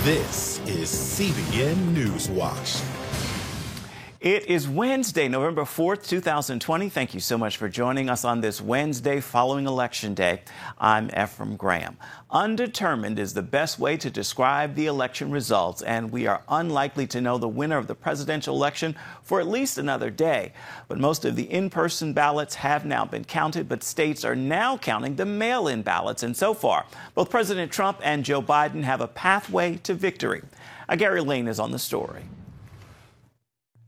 This is CBN NewsWatch. It is Wednesday, November 4th, 2020. Thank you so much for joining us on this Wednesday following Election Day. I'm Ephraim Graham. Undetermined is the best way to describe the election results, and we are unlikely to know the winner of the presidential election for at least another day. But most of the in-person ballots have now been counted, but states are now counting the mail-in ballots. And so far, both President Trump and Joe Biden have a pathway to victory. Gary Lane is on the story.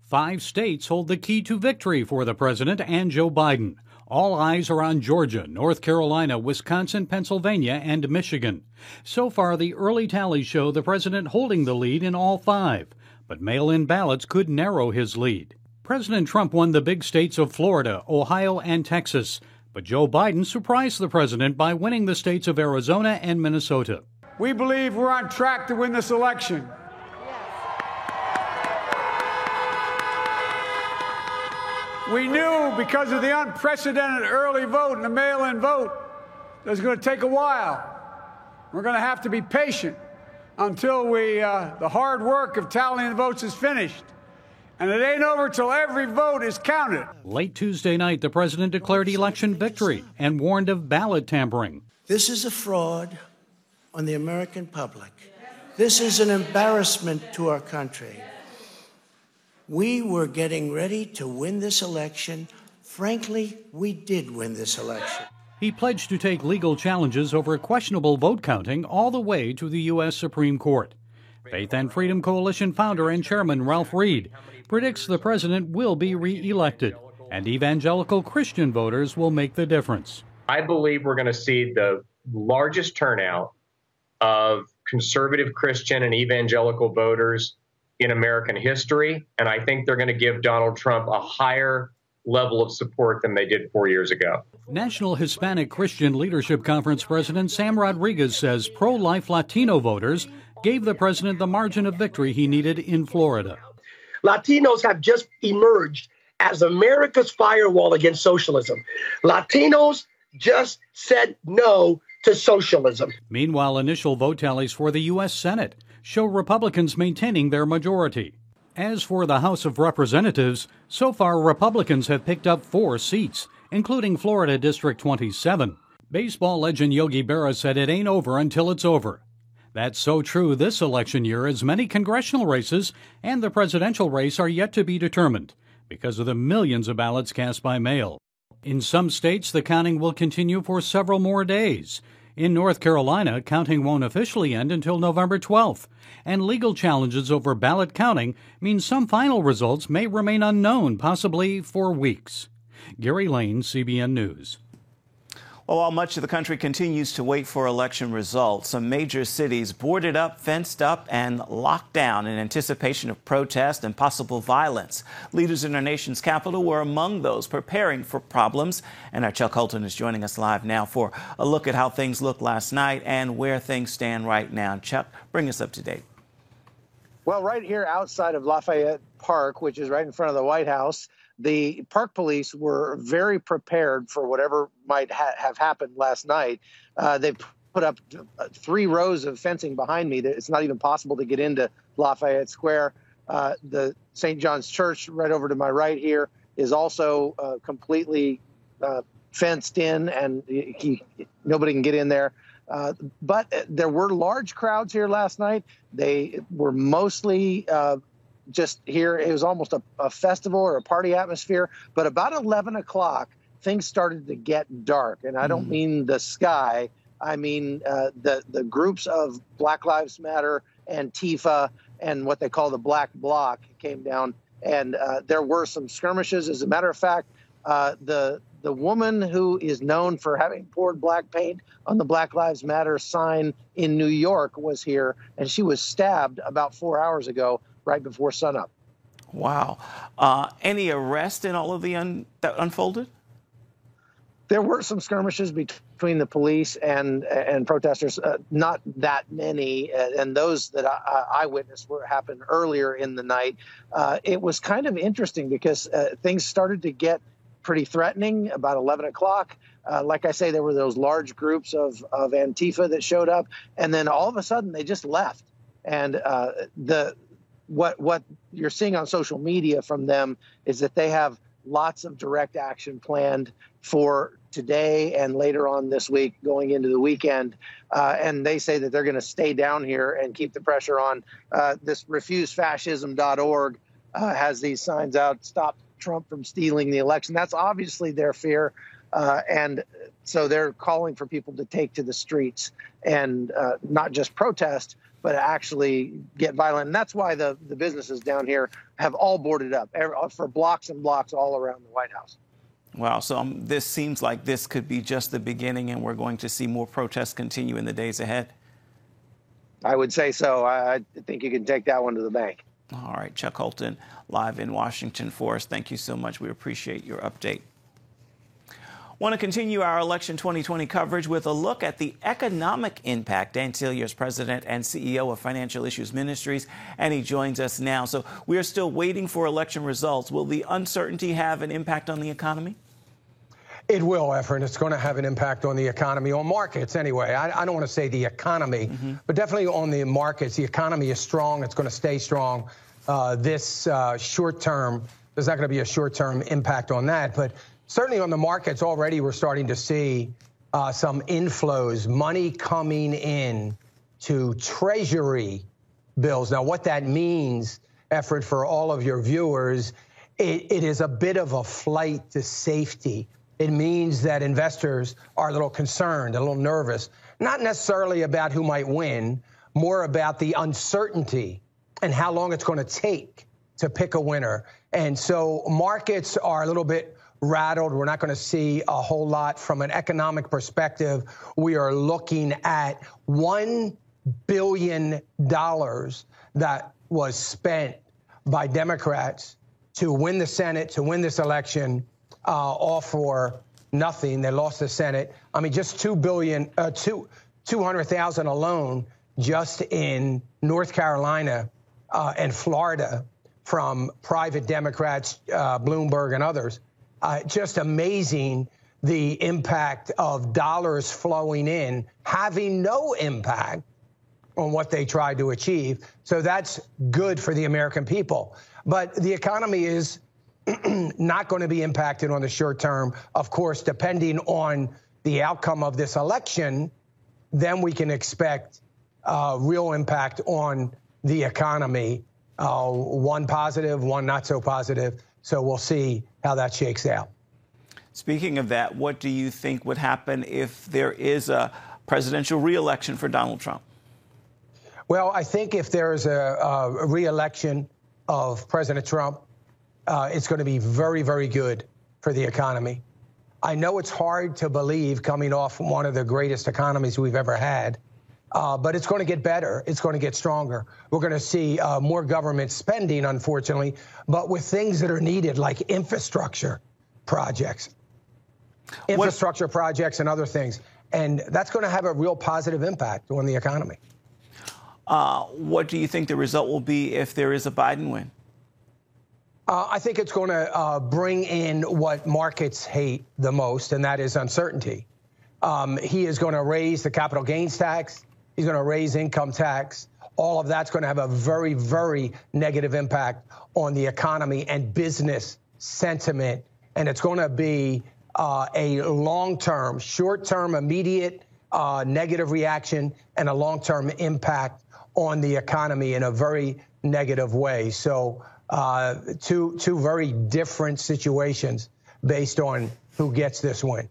5 states hold the key to victory for the president and Joe Biden. All eyes are on Georgia, North Carolina, Wisconsin, Pennsylvania, and Michigan. So far, the early tallies show the president holding the lead in all 5, but mail-in ballots could narrow his lead. President Trump won the big states of Florida, Ohio, and Texas, but Joe Biden surprised the president by winning the states of Arizona and Minnesota. We believe we're on track to win this election. We knew because of the unprecedented early vote and the mail-in vote that it was going to take a while. We're going to have to be patient until the hard work of tallying the votes is finished. And it ain't over till every vote is counted. Late Tuesday night, the president declared election victory and warned of ballot tampering. This is a fraud on the American public. This is an embarrassment to our country. We were getting ready to win this election. Frankly, we did win this election. He pledged to take legal challenges over questionable vote counting all the way to the U.S. Supreme Court. Faith and Freedom Coalition founder and chairman Ralph Reed predicts the president will be re-elected, and evangelical Christian voters will make the difference. I believe we're going to see the largest turnout of conservative Christian and evangelical voters in American history, and I think they're going to give Donald Trump a higher level of support than they did 4 years ago. National Hispanic Christian Leadership Conference President Sam Rodriguez says pro-life Latino voters gave the president the margin of victory he needed in Florida. Latinos have just emerged as America's firewall against socialism. Latinos just said no to socialism. Meanwhile, initial vote tallies for the U.S. Senate show Republicans maintaining their majority. As for the House of Representatives, so far Republicans have picked up 4 seats, including Florida District 27. Baseball legend Yogi Berra said it ain't over until it's over. That's so true this election year, as many congressional races and the presidential race are yet to be determined because of the millions of ballots cast by mail. In some states, the counting will continue for several more days. In North Carolina, counting won't officially end until November 12th, and legal challenges over ballot counting mean some final results may remain unknown, possibly for weeks. Gary Lane, CBN News. Well, while much of the country continues to wait for election results, some major cities boarded up, fenced up, and locked down in anticipation of protest and possible violence. Leaders in our nation's capital were among those preparing for problems. And our Chuck Holton is joining us live now for a look at how things looked last night and where things stand right now. Chuck, bring us up to date. Well, right here outside of Lafayette Park, which is right in front of the White House, the park police were very prepared for whatever might have happened last night. They put up 3 rows of fencing behind me. It's not even possible to get into Lafayette Square. The St. John's Church right over to my right here is also completely fenced in, and nobody can get in there. But there were large crowds here last night. They were mostly just here. It was almost a festival or a party atmosphere. But about 11 o'clock, things started to get dark. And I don't mean the sky. I mean the groups of Black Lives Matter, Antifa, and what they call the Black Bloc came down. And there were some skirmishes. As a matter of fact, the woman who is known for having poured black paint on the Black Lives Matter sign in New York was here, and she was stabbed about 4 hours ago, right before sunup. Wow. Any arrest in all of the that unfolded? There were some skirmishes between the police and protesters, not that many, and those that I witnessed happened earlier in the night. It was kind of interesting because things started to get pretty threatening about 11 o'clock. Like I say, there were those large groups of Antifa that showed up, and then all of a sudden they just left. And what you're seeing on social media from them is that they have lots of direct action planned for today and later on this week, going into the weekend. And they say that they're going to stay down here and keep the pressure on. This refusefascism.org has these signs out, stop Trump from stealing the election. That's obviously their fear. And so they're calling for people to take to the streets and not just protest, but actually get violent. And that's why the businesses down here have all boarded up for blocks and blocks all around the White House. Wow. So this seems like this could be just the beginning, and we're going to see more protests continue in the days ahead. I would say so. I think you can take that one to the bank. All right. Chuck Holton, live in Washington for us. Thank you so much. We appreciate your update. Want to continue our election 2020 coverage with a look at the economic impact. Dan Celia is president and CEO of Financial Issues Ministries, and he joins us now. So we are still waiting for election results. Will the uncertainty have an impact on the economy? It will, Efren. It's going to have an impact on the economy, on markets anyway. I don't want to say the economy, but definitely on the markets. The economy is strong. It's going to stay strong. This short term, there's not going to be a short-term impact on that, but certainly on the markets already we're starting to see some inflows, money coming in to Treasury bills. Now, what that means, Efren, for all of your viewers, it is a bit of a flight to safety. It means that investors are a little concerned, a little nervous, not necessarily about who might win, more about the uncertainty and how long it's going to take to pick a winner. And so markets are a little bit rattled. We're not going to see a whole lot from an economic perspective. We are looking at $1 billion that was spent by Democrats to win the Senate, to win this election, all for nothing. They lost the Senate. I mean, just $200,000 alone just in North Carolina and Florida from private Democrats, Bloomberg and others. Just amazing, the impact of dollars flowing in, having no impact on what they tried to achieve. So that's good for the American people. But the economy is not going to be impacted on the short term. Of course, depending on the outcome of this election, then we can expect real impact on the economy, one positive, one not so positive. So we'll see how that shakes out. Speaking of that, what do you think would happen if there is a presidential reelection for Donald Trump? Well, I think if there's a reelection of President Trump, it's going to be very, very good for the economy. I know it's hard to believe coming off one of the greatest economies we've ever had, but it's going to get better. It's going to get stronger. We're going to see more government spending, unfortunately, but with things that are needed like infrastructure projects and other things. And that's going to have a real positive impact on the economy. What do you think the result will be if there is a Biden win? I think it's going to bring in what markets hate the most, and that is uncertainty. He is going to raise the capital gains tax. He's going to raise income tax. All of that's going to have a very, very negative impact on the economy and business sentiment. And it's going to be a long-term, short-term, immediate negative reaction and a long-term impact on the economy in a very negative way. So two very different situations based on who gets this win.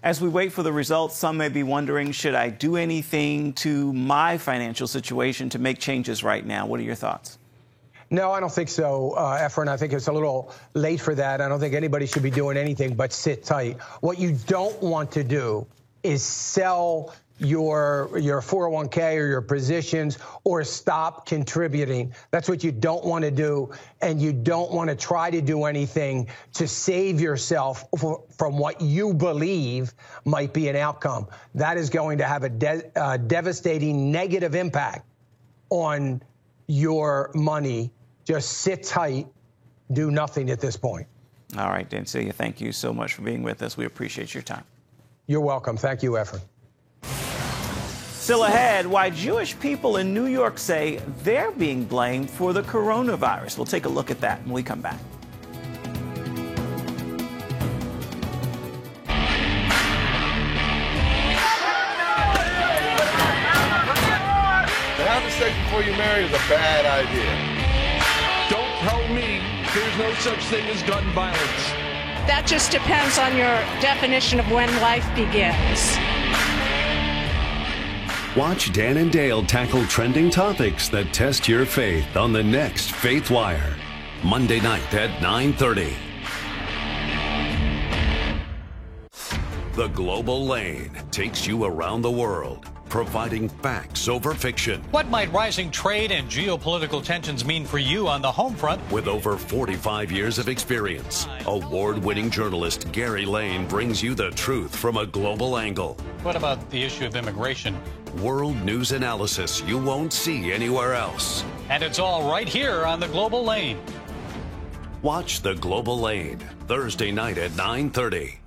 As we wait for the results, some may be wondering, should I do anything to my financial situation to make changes right now? What are your thoughts? No, I don't think so, Efren. I think it's a little late for that. I don't think anybody should be doing anything but sit tight. What you don't want to do is sell your 401k or your positions or stop contributing. That's what you don't want to do. And you don't want to try to do anything to save yourself from what you believe might be an outcome. That is going to have a devastating negative impact on your money. Just sit tight, do nothing at this point. All right, Dan Celia, thank you so much for being with us. We appreciate your time. You're welcome. Thank you, Efren. Still ahead, why Jewish people in New York say they're being blamed for the coronavirus. We'll take a look at that when we come back. Having sex before you marry is a bad idea. Don't tell me there's no such thing as gun violence. That just depends on your definition of when life begins. Watch Dan and Dale tackle trending topics that test your faith on the next Faith Wire, Monday night at 9:30. The Global Lane takes you around the world, providing facts over fiction. What might rising trade and geopolitical tensions mean for you on the home front? With over 45 years of experience, award-winning journalist Gary Lane brings you the truth from a global angle. What about the issue of immigration? World news analysis you won't see anywhere else. And it's all right here on the Global Lane. Watch The Global Lane, Thursday night at 9:30.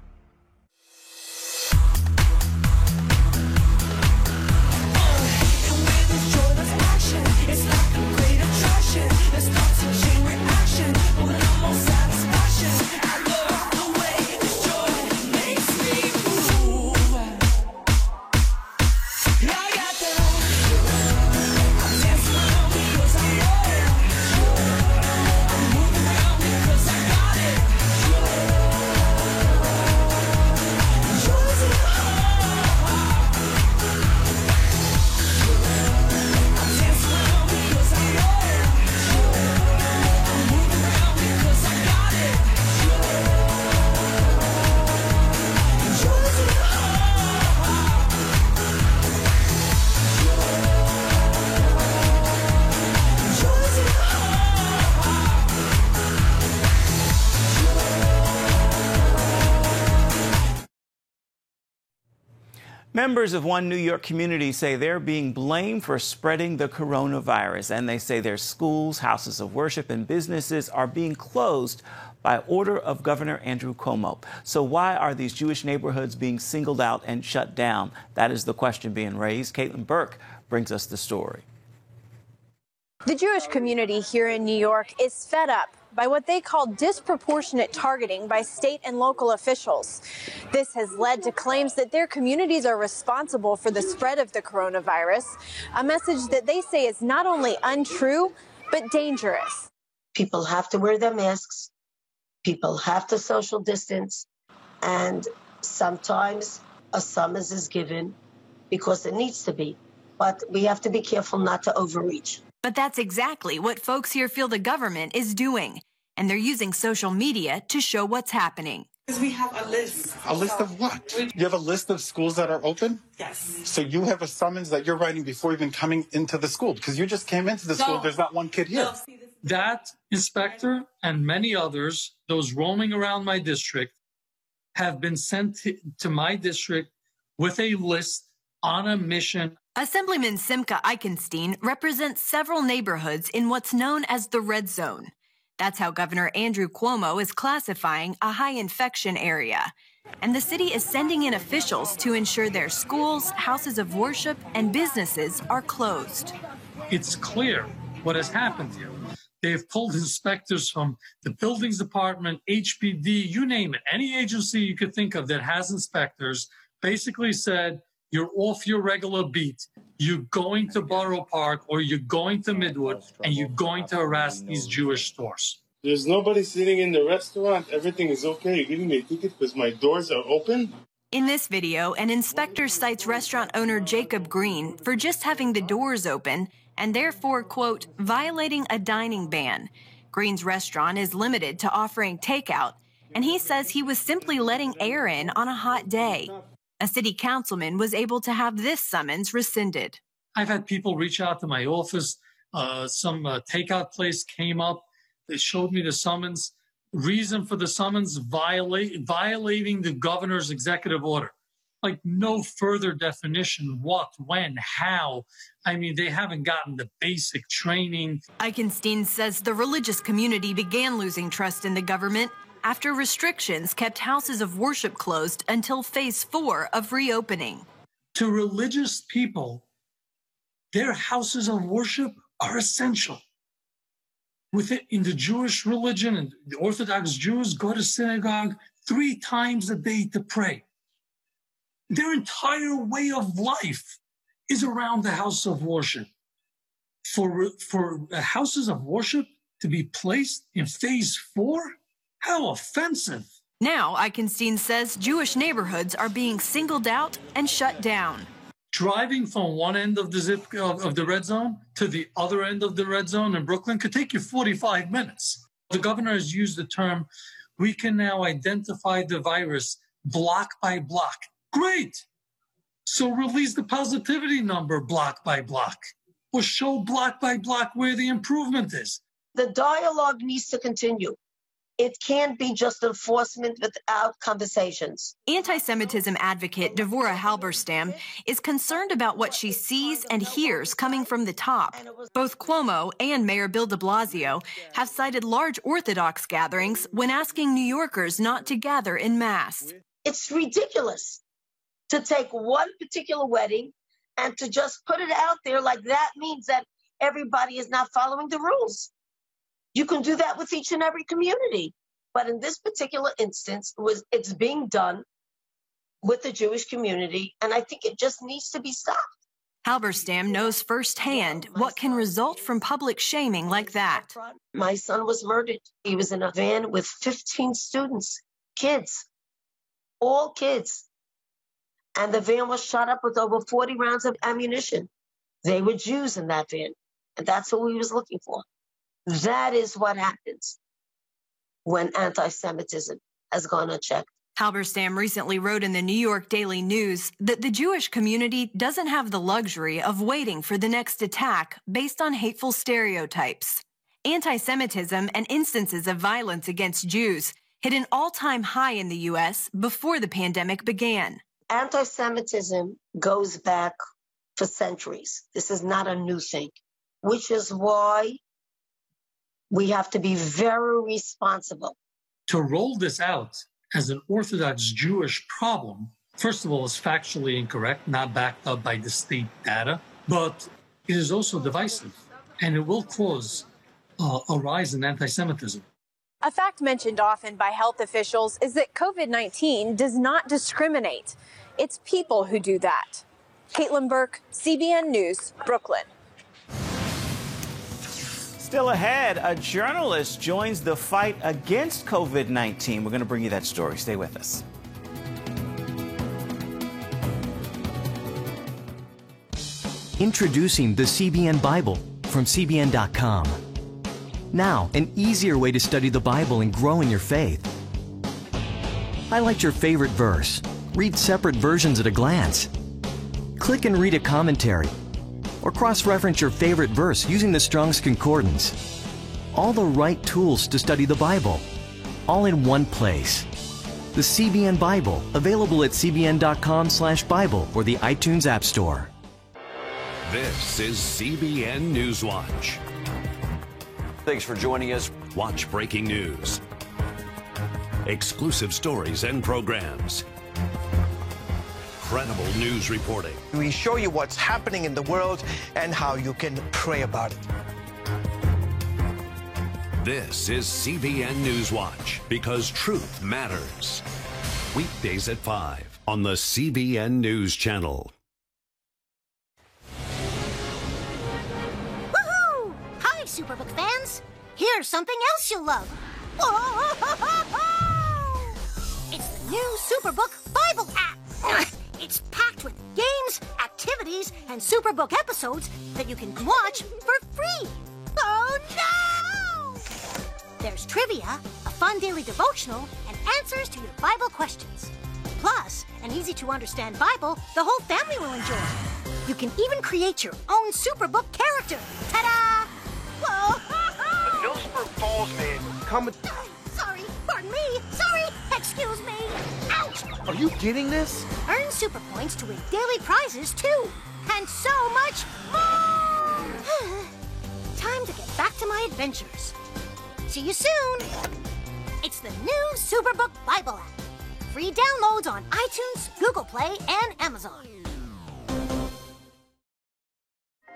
Members of one New York community say they're being blamed for spreading the coronavirus, and they say their schools, houses of worship, and businesses are being closed by order of Governor Andrew Cuomo. So why are these Jewish neighborhoods being singled out and shut down? That is the question being raised. Caitlin Burke brings us the story. The Jewish community here in New York is fed up by what they call disproportionate targeting by state and local officials. This has led to claims that their communities are responsible for the spread of the coronavirus, a message that they say is not only untrue, but dangerous. People have to wear their masks, people have to social distance, and sometimes a summons is given because it needs to be. But we have to be careful not to overreach. But that's exactly what folks here feel the government is doing. And they're using social media to show what's happening. Because we have a list. A list of what? You have a list of schools that are open? Yes. So you have a summons that you're writing before even coming into the school? Because you just came into the school, there's not one kid here. That inspector and many others, those roaming around my district, have been sent to my district with a list on a mission. Assemblyman Simcha Eichenstein represents several neighborhoods in what's known as the red zone. That's how Governor Andrew Cuomo is classifying a high infection area. And the city is sending in officials to ensure their schools, houses of worship, and businesses are closed. It's clear what has happened here. They've pulled inspectors from the buildings department, HPD, you name it. Any agency you could think of that has inspectors basically said, you're off your regular beat. You're going to Borough Park or you're going to Midwood and you're going to harass these Jewish stores. There's nobody sitting in the restaurant. Everything is okay. You're giving me a ticket because my doors are open? In this video, an inspector cites restaurant owner Jacob Green for just having the doors open and therefore, quote, violating a dining ban. Green's restaurant is limited to offering takeout, and he says he was simply letting air in on a hot day. A city councilman was able to have this summons rescinded. I've had people reach out to my office. Some takeout place came up. They showed me the summons. Reason for the summons, violating the governor's executive order. Like no further definition, what, when, how. I mean, they haven't gotten the basic training. Eichenstein says the religious community began losing trust in the government after restrictions kept houses of worship closed until phase 4 of reopening. To religious people, Their houses of worship are essential. In the Jewish religion, and the Orthodox Jews go to synagogue 3 times a day to pray. Their entire way of life is around the house of worship. For houses of worship to be placed in phase 4? How offensive. Now, Eichenstein says Jewish neighborhoods are being singled out and shut down. Driving from one end of the red zone to the other end of the red zone in Brooklyn could take you 45 minutes. The governor has used the term, we can now identify the virus block by block. Great! So release the positivity number block by block, or show block by block where the improvement is. The dialogue needs to continue. It can't be just enforcement without conversations. Anti-Semitism advocate Devorah Halberstam is concerned about what she sees and hears coming from the top. Both Cuomo and Mayor Bill de Blasio have cited large Orthodox gatherings when asking New Yorkers not to gather en masse. It's ridiculous to take one particular wedding and to just put it out there like that means that everybody is not following the rules. You can do that with each and every community. But in this particular instance, it's being done with the Jewish community, and I think it just needs to be stopped. Halberstam knows firsthand what can result from public shaming like that. My son was murdered. He was in a van with 15 students, kids, all kids. And the van was shot up with over 40 rounds of ammunition. They were Jews in that van, and that's what we was looking for. That is what happens when anti-Semitism has gone unchecked. Halberstam recently wrote in the New York Daily News that the Jewish community doesn't have the luxury of waiting for the next attack based on hateful stereotypes. Anti-Semitism and instances of violence against Jews hit an all-time high in the U.S. before the pandemic began. Anti-Semitism goes back for centuries. This is not a new thing, which is why we have to be very responsible. To roll this out as an Orthodox Jewish problem, first of all, is factually incorrect, not backed up by the state data, but it is also divisive, and it will cause a rise in anti-Semitism. A fact mentioned often by health officials is that COVID-19 does not discriminate. It's people who do that. Caitlin Burke, CBN News, Brooklyn. Still ahead, a journalist joins the fight against COVID-19. We're going to bring you that story. Stay with us. Introducing the CBN Bible from CBN.com. Now, an easier way to study the Bible and grow in your faith. Highlight your favorite verse. Read separate versions at a glance. Click and read a commentary. Or cross-reference your favorite verse using the Strong's Concordance. All the right tools to study the Bible, all in one place. The CBN Bible, available at cbn.com/Bible or the iTunes App Store. This is CBN NewsWatch. Thanks for joining us. Watch breaking news, exclusive stories and programs, credible news reporting. We show you what's happening in the world and how you can pray about it. This is CBN NewsWatch, because truth matters. Weekdays at 5 on the CBN News Channel. Woohoo! Hi, Superbook fans. Here's something else you'll love. It's the new Superbook Bible app. It's packed with games, activities, and Superbook episodes that you can watch for free. Oh, no! There's trivia, a fun daily devotional, and answers to your Bible questions. Plus, an easy-to-understand Bible the whole family will enjoy. You can even create your own Superbook character. Ta-da! Whoa! No super balls, man. Come. Sorry, pardon me. Sorry, excuse me. Ouch! Are you getting this? Earn super points to win daily prizes, too. And so much more! Time to get back to my adventures. See you soon! It's the new Superbook Bible app. Free downloads on iTunes, Google Play, and Amazon.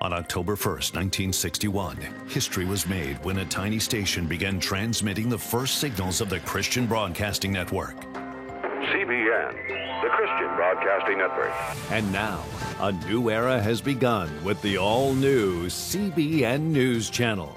On October 1st, 1961, history was made when a tiny station began transmitting the first signals of the Christian Broadcasting Network. CBN, the Christian Broadcasting Network. And now, a new era has begun with the all-new CBN News Channel.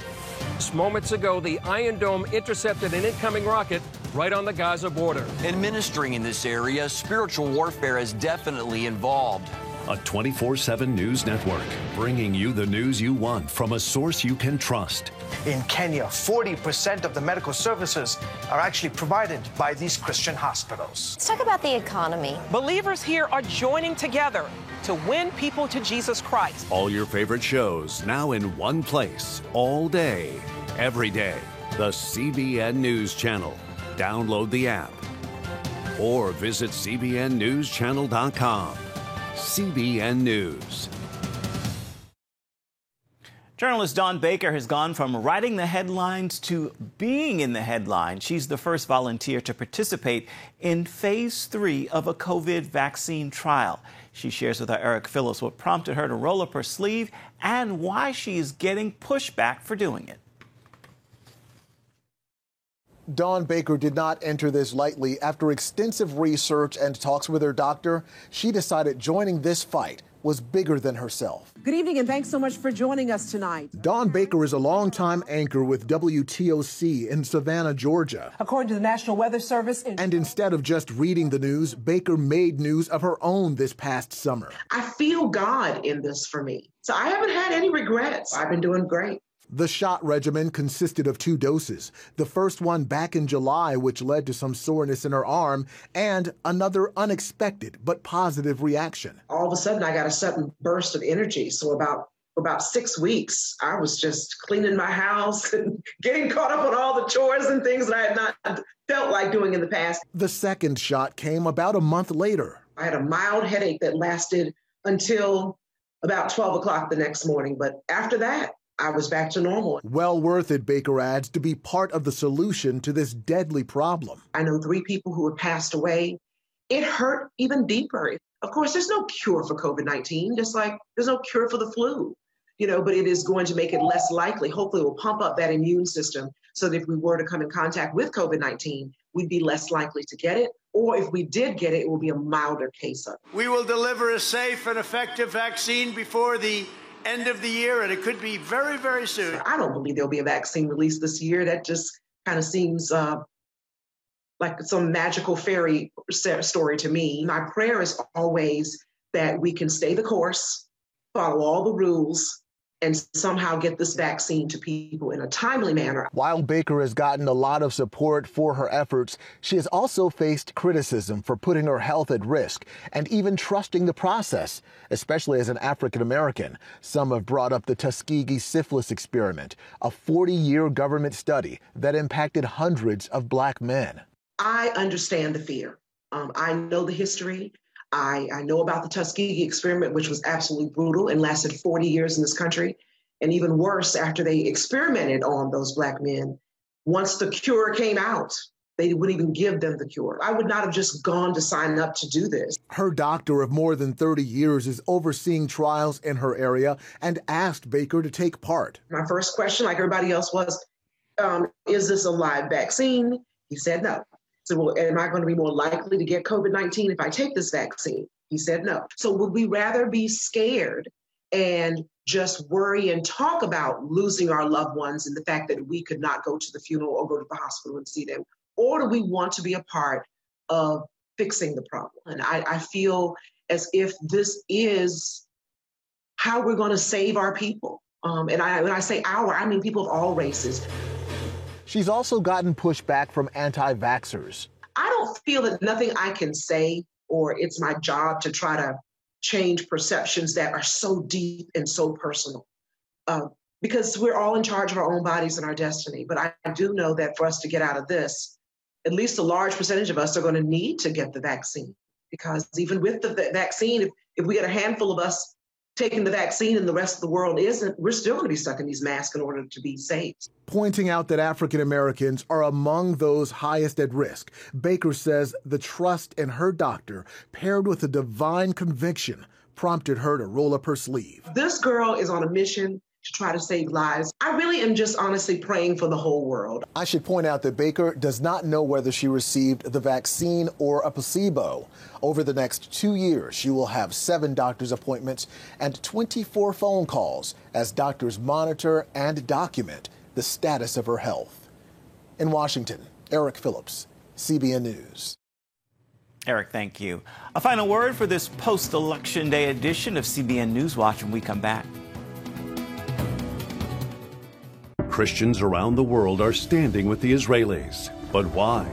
Just moments ago, the Iron Dome intercepted an incoming rocket right on the Gaza border. Administering in this area, spiritual warfare is definitely involved. A 24/7 news network, bringing you the news you want from a source you can trust. In Kenya, 40% of the medical services are actually provided by these Christian hospitals. Let's talk about the economy. Believers here are joining together to win people to Jesus Christ. All your favorite shows now in one place, all day, every day. The CBN News Channel. Download the app or visit cbnnewschannel.com. CBN News. Journalist Dawn Baker has gone from writing the headlines to being in the headlines. She's the first volunteer to participate in Phase 3 of a COVID vaccine trial. She shares with our Eric Phillips what prompted her to roll up her sleeve and why she is getting pushback for doing it. Dawn Baker did not enter this lightly. After extensive research and talks with her doctor, she decided joining this fight was bigger than herself. Good evening, and thanks so much for joining us tonight. Dawn Baker is a longtime anchor with WTOC in Savannah, Georgia. According to the National Weather Service. And instead of just reading the news, Baker made news of her own this past summer. I feel God in this for me. So I haven't had any regrets. I've been doing great. The shot regimen consisted of 2 doses, the first one back in July, which led to some soreness in her arm, and another unexpected but positive reaction. All of a sudden, I got a sudden burst of energy. So about 6 weeks, I was just cleaning my house and getting caught up on all the chores and things that I had not felt like doing in the past. The second shot came about a month later. I had a mild headache that lasted until about 12 o'clock the next morning. But after that, I was back to normal. Well worth it, Baker adds, to be part of the solution to this deadly problem. I know 3 people who have passed away. It hurt even deeper. Of course, there's no cure for COVID-19, just like there's no cure for the flu, but it is going to make it less likely. Hopefully, it will pump up that immune system so that if we were to come in contact with COVID-19, we'd be less likely to get it. Or if we did get it, it will be a milder case of it. We will deliver a safe and effective vaccine before the end of the year, and it could be very, very soon. I don't believe there'll be a vaccine released this year. That just kind of seems like some magical fairy story to me. My prayer is always that we can stay the course, follow all the rules, and somehow get this vaccine to people in a timely manner. While Baker has gotten a lot of support for her efforts, she has also faced criticism for putting her health at risk and even trusting the process, especially as an African American. Some have brought up the Tuskegee syphilis experiment, a 40-year government study that impacted hundreds of Black men. I understand the fear. I know the history. I know about the Tuskegee experiment, which was absolutely brutal and lasted 40 years in this country. And even worse, after they experimented on those Black men, once the cure came out, they wouldn't even give them the cure. I would not have just gone to sign up to do this. Her doctor of more than 30 years is overseeing trials in her area and asked Baker to take part. My first question, like everybody else, was, is this a live vaccine? He said no. So, well, am I going to be more likely to get COVID-19 if I take this vaccine? He said no. So would we rather be scared and just worry and talk about losing our loved ones and the fact that we could not go to the funeral or go to the hospital and see them? Or do we want to be a part of fixing the problem? And I feel as if this is how we're going to save our people. And when I say our, I mean people of all races. She's also gotten pushback from anti-vaxxers. I don't feel that nothing I can say or it's my job to try to change perceptions that are so deep and so personal. Because we're all in charge of our own bodies and our destiny. But I do know that for us to get out of this, at least a large percentage of us are going to need to get the vaccine. Because even with the vaccine, if we get a handful of us taking the vaccine and the rest of the world isn't, we're still going to be stuck in these masks in order to be safe. Pointing out that African Americans are among those highest at risk, Baker says the trust in her doctor, paired with a divine conviction, prompted her to roll up her sleeve. This girl is on a mission to try to save lives. I really am just honestly praying for the whole world. I should point out that Baker does not know whether she received the vaccine or a placebo. Over the next 2 years, she will have 7 doctor's appointments and 24 phone calls as doctors monitor and document the status of her health. In Washington, Eric Phillips, CBN News. Eric, thank you. A final word for this post-election day edition of CBN NewsWatch when we come back. Christians around the world are standing with the Israelis. But why?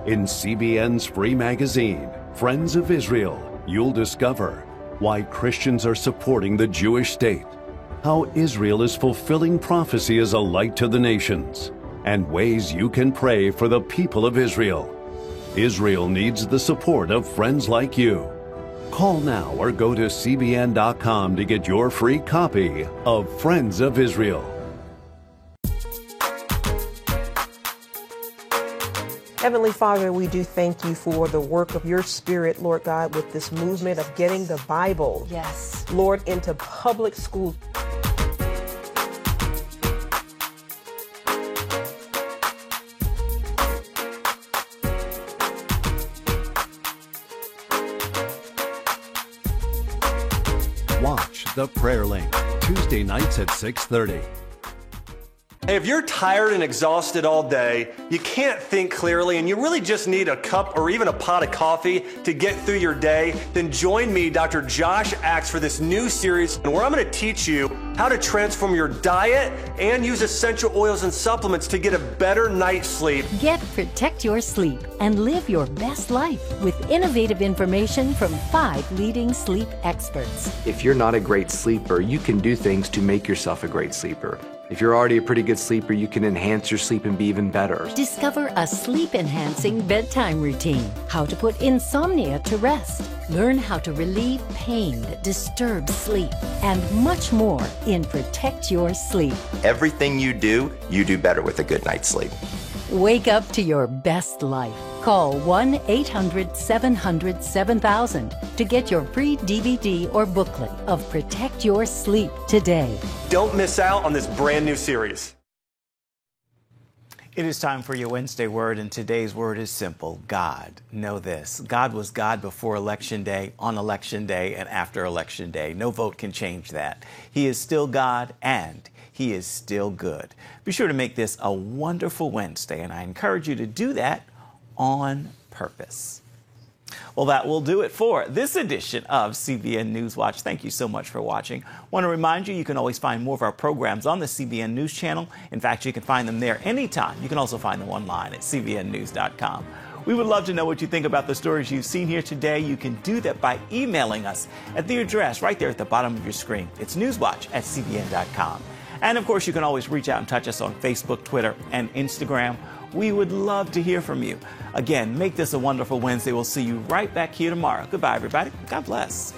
In CBN's free magazine, Friends of Israel, you'll discover why Christians are supporting the Jewish state, how Israel is fulfilling prophecy as a light to the nations, and ways you can pray for the people of Israel. Israel needs the support of friends like you. Call now or go to cbn.com to get your free copy of Friends of Israel. Heavenly Father, we do thank you for the work of your Spirit, Lord God, with this movement of getting the Bible, yes, Lord, into public schools. Watch The Prayer Link, Tuesday nights at 6:30. Hey, if you're tired and exhausted all day, you can't think clearly, and you really just need a cup or even a pot of coffee to get through your day, then join me, Dr. Josh Axe, for this new series where I'm going to teach you how to transform your diet and use essential oils and supplements to get a better night's sleep. Protect your sleep and live your best life with innovative information from 5 leading sleep experts. If you're not a great sleeper, you can do things to make yourself a great sleeper. If you're already a pretty good sleeper, you can enhance your sleep and be even better. Discover a sleep-enhancing bedtime routine, how to put insomnia to rest, learn how to relieve pain that disturbs sleep, and much more in Protect Your Sleep. Everything you do better with a good night's sleep. Wake up to your best life. Call 1-800-700-7000 to get your free DVD or booklet of Protect Your Sleep today. Don't miss out on this brand new series. It is time for your Wednesday word, and today's word is simple: God. Know this: God was God before Election Day, on Election Day, and after Election Day. No vote can change that. He is still God, and He is still good. Be sure to make this a wonderful Wednesday, and I encourage you to do that on purpose. Well, that will do it for this edition of CBN NewsWatch. Thank you so much for watching. I want to remind you, you can always find more of our programs on the CBN News Channel. In fact, you can find them there anytime. You can also find them online at cbnnews.com. We would love to know what you think about the stories you've seen here today. You can do that by emailing us at the address right there at the bottom of your screen. It's newswatch@cbn.com. And of course, you can always reach out and touch us on Facebook, Twitter, and Instagram. We would love to hear from you. Again, make this a wonderful Wednesday. We'll see you right back here tomorrow. Goodbye, everybody. God bless.